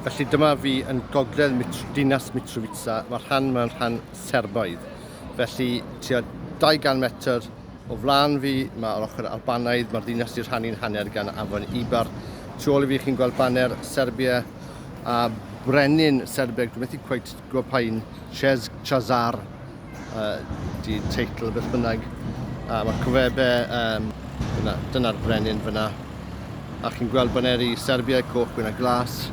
Felly dyma fi yn gogledd dinas Mitrovica, mae'r rhan Serbaidd. Felly tua 200 metr o flaen fi, mae'r ochr Albanaidd, mae'r dinas i'r rhannu'n hanner gan afon Ibar. Tu ôl i fi chi'n gweld baner Serbia a brenin Serbiaid, dwi'n methu cweith gwybod pa'n Chazar, di teitl beth bynnag. Mae'r cofebau, dyna'r brenin fyna. A chi'n gweld baneri Serbia, coch, gwyn a glas.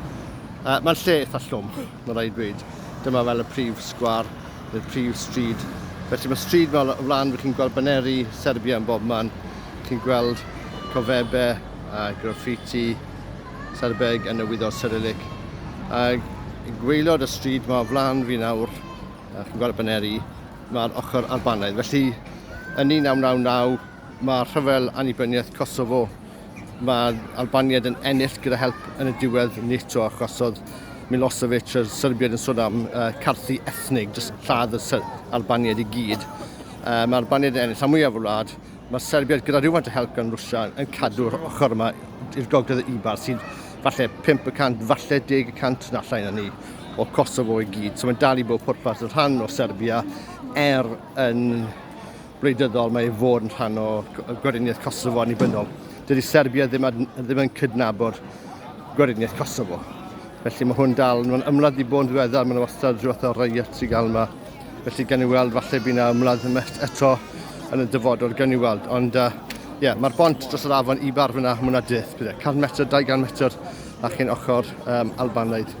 Mae'n lle eitha llwm, mae'n rhaid dweud. Dyma fel y prif sgwar, neu'r prif stryd. Felly mae stryd fel o flaen, chi'n gweld baneri Serbia yn bob man. Chi'n gweld cofebau, graffiti, Serbiaid yn y wyddor Cyrillic. Gweilod y stryd mae o flaen fi nawr, chi'n gweld y baneri, mae'r ochr Albanaidd. Felly, yn 1999, mae'r rhyfel annibyniaeth Cosofo. Mae Albaniaid yn ennill gyda help yn y diwedd NATO achos oedd Milosevic a Serbiaid yn sôn am carthu ethnig, jyst lladd y Albaniaid i gyd. Mae Albaniaid yn ennill am mwyaf o wlad. Mae Serbiaid gyda rhywfaint o help gan Rwsia yn cadw'r ochr yma i'r gogledd y Ibar sydd falle 5%, falle 10% na llai na ni o Cosofo i gyd. So mae'n dal i bod pwrpas y rhan o Serbia yn wleidyddol mae ei fod yn rhan o Gweriniaeth Cosofo annibynnol. Dydy Serbia ddim yn cydnabod Gweriniaeth Cosofo. Felly mae hwn dal, mae'n ymladd i bod yn ddiweddar, mae'n wastad rhywbeth o riot i gael yma. Felly gan i weld, falle bydd yna ymladd eto yn y dyfodol gan i weld. Ond mae'r bont dros yr afon Ibar fyna, mae hwnna dydd. 100 metr, 200 metr a chi'n ochr Albanaidd.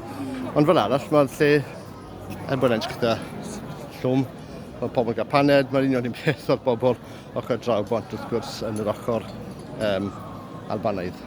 Ond fel arall, mae'r lle bod e'n gyda llwm. Mae pobl gael paned, mae'r union un peth o'r bobl ochr draw bont wrth gwrs yn yr ochr Albanaidd.